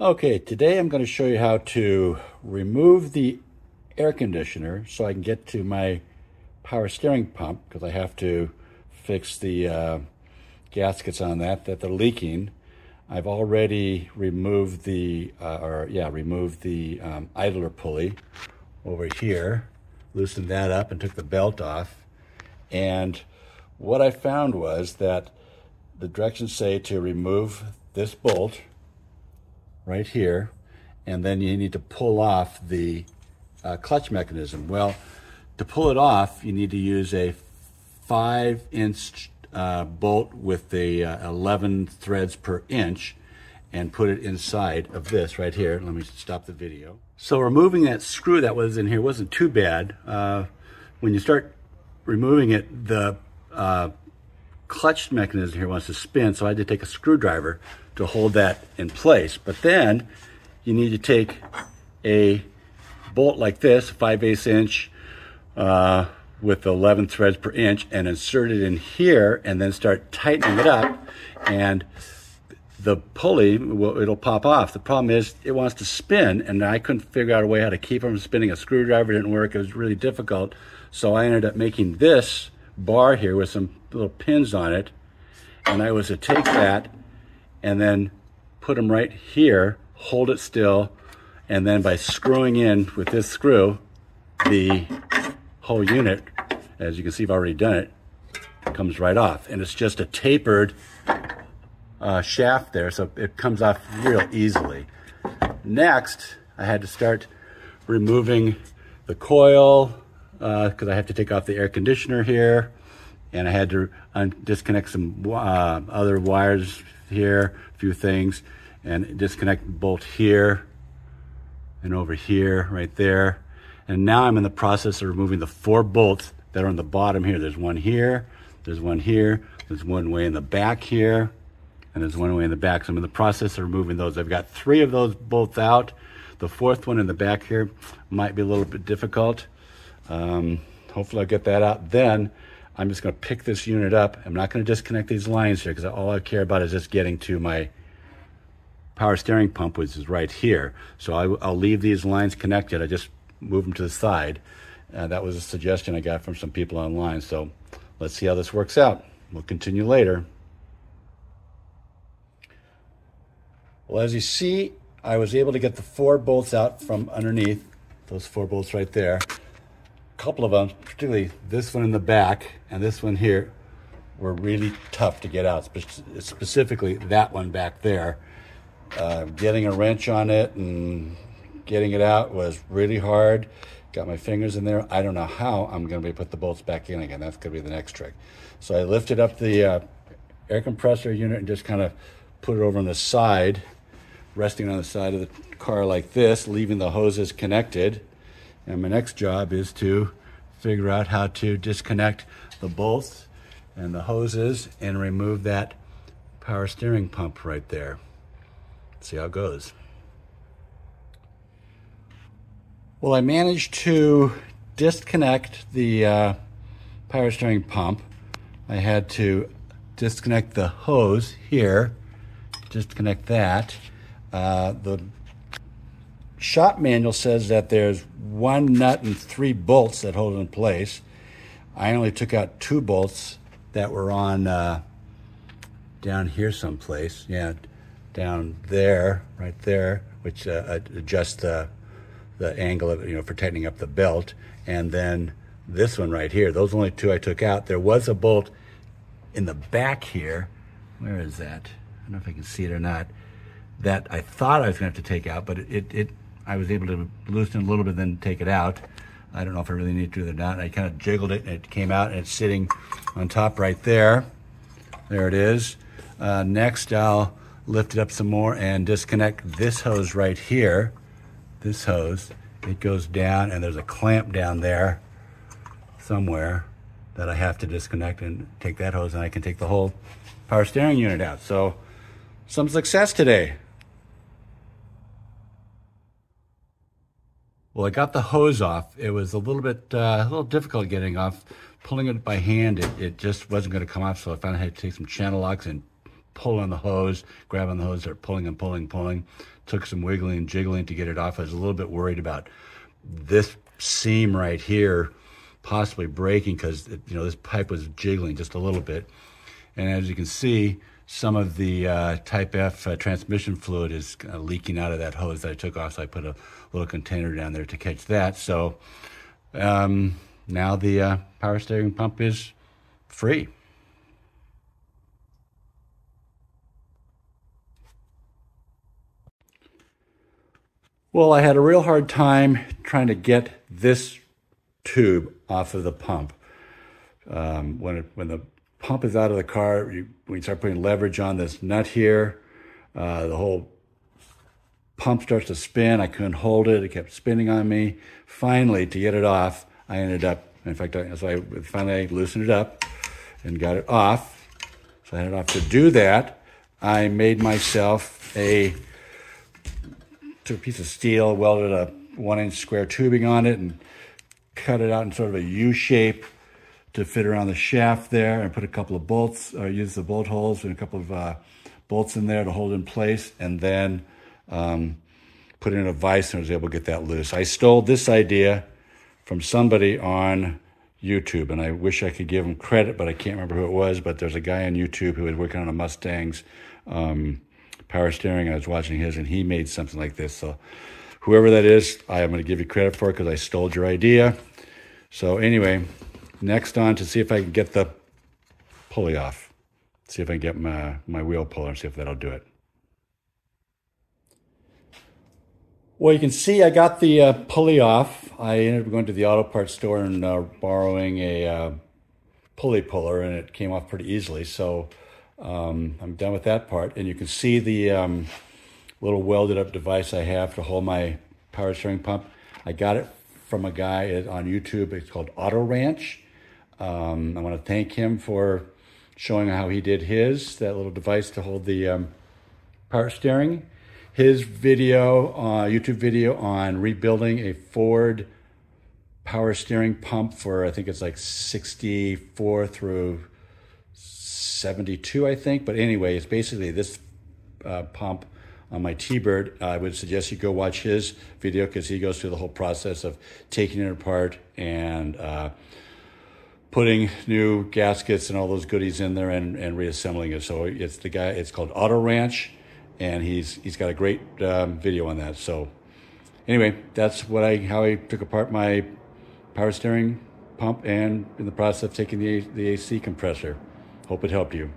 Okay, today I'm going to show you how to remove the air conditioner so I can get to my power steering pump, because I have to fix the gaskets on that they're leaking. I've already removed the idler pulley over here, loosened that up and took the belt off. And what I found was that the directions say to remove this bolt right here, and then you need to pull off the clutch mechanism. Well, to pull it off, you need to use a 5-inch bolt with the 11 threads per inch and put it inside of this right here. Let me stop the video. So removing that screw that was in here wasn't too bad. When you start removing it, the clutch mechanism here wants to spin, so I had to take a screwdriver to hold that in place. But then you need to take a bolt like this, 5/8 inch with 11 threads per inch, and insert it in here and then start tightening it up, and the pulley, it'll pop off. The problem is it wants to spin, and I couldn't figure out a way how to keep it from spinning. A screwdriver didn't work. It was really difficult. So I ended up making this bar here with some little pins on it, and I was to take that and then put them right here, hold it still, and then by screwing in with this screw, the whole unit, as you can see I've already done it, comes right off. And it's just a tapered shaft there, so it comes off real easily. Next, I had to start removing the coil, because I have to take off the air conditioner here, and I had to disconnect some other wires here, a few things, and disconnect the bolt here and over here, right there. And now I'm in the process of removing the 4 bolts that are on the bottom here. There's one here, there's one here, there's one way in the back here, and there's one way in the back. So I'm in the process of removing those. I've got 3 of those bolts out. The 4th one in the back here might be a little bit difficult. Hopefully I'll get that out. Then I'm just going to pick this unit up. I'm not going to disconnect these lines here, because all I care about is just getting to my power steering pump, which is right here. So I'll leave these lines connected. I just move them to the side. That was a suggestion I got from some people online. So let's see how this works out. We'll continue later. Well, as you see, I was able to get the 4 bolts out from underneath, those 4 bolts right there. A couple of them, particularly this one in the back and this one here, were really tough to get out, specifically that one back there. Getting a wrench on it and getting it out was really hard. Got my fingers in there. I don't know how I'm going to be put the bolts back in again. That's going to be the next trick. So I lifted up the air compressor unit and just kind of put it over on the side, resting on the side of the car like this, leaving the hoses connected. And my next job is to figure out how to disconnect the bolts and the hoses and remove that power steering pump right there. Let's see how it goes. Well, I managed to disconnect the power steering pump. I had to disconnect the hose here, disconnect that. The shop manual says that there's 1 nut and 3 bolts that hold it in place. I only took out 2 bolts that were on down here someplace. Yeah, down there, right there, which adjusts the angle of, for tightening up the belt. And then this one right here, those only 2 I took out. There was a bolt in the back here. Where is that? I don't know if I can see it or not. That I thought I was going to have to take out, but I was able to loosen it a little bit, then take it out. I don't know if I really need to do that or not. I kind of jiggled it, and it came out, and it's sitting on top right there. There it is. Next, I'll lift it up some more and disconnect this hose right here. This hose, it goes down, and there's a clamp down there somewhere that I have to disconnect and take that hose, and I can take the whole power steering unit out. So some success today. Well, I got the hose off. It was a little difficult getting off. Pulling it by hand, it just wasn't going to come off, so I finally had to take some channel locks and pulling the hose, grabbing the hose, start pulling and pulling, pulling. Took some wiggling and jiggling to get it off. I was a little bit worried about this seam right here possibly breaking because, you know, this pipe was jiggling just a little bit. And as you can see, some of the Type F transmission fluid is leaking out of that hose that I took off, so I put a little container down there to catch that. So now the power steering pump is free. Well, I had a real hard time trying to get this tube off of the pump. When the pump is out of the car, when you start putting leverage on this nut here, the whole pump starts to spin. I couldn't hold it. It kept spinning on me. Finally, to get it off, I ended up, in fact, finally loosened it up and got it off. So I had it off. To do that, I made myself took a piece of steel, welded a 1-inch square tubing on it, and cut it out in sort of a U shape to fit around the shaft there, and put a couple of bolts, or use the bolt holes and a couple of bolts in there to hold in place, and then put it in a vise, and I was able to get that loose. I stole this idea from somebody on YouTube, and I wish I could give him credit, but I can't remember who it was. But there's a guy on YouTube who was working on a Mustang's power steering. I was watching his, and he made something like this. So whoever that is, I am going to give you credit for it because I stole your idea. So anyway, next on to see if I can get the pulley off. See if I can get my wheel puller and see if that'll do it. Well, you can see I got the pulley off. I ended up going to the auto parts store and borrowing a pulley puller, and it came off pretty easily. So I'm done with that part. And you can see the little welded up device I have to hold my power steering pump. I got it from a guy on YouTube. It's called Auto Ranch. I want to thank him for showing how he did that little device to hold the power steering. His video, YouTube video on rebuilding a Ford power steering pump for, I think it's like 64 through 72, I think. But anyway, it's basically this pump on my T-Bird. I would suggest you go watch his video because he goes through the whole process of taking it apart and putting new gaskets and all those goodies in there and reassembling it. So it's called Auto Ranch, and he's got a great video on that. So anyway, that's how I took apart my power steering pump, and in the process of taking the AC compressor. Hope it helped you.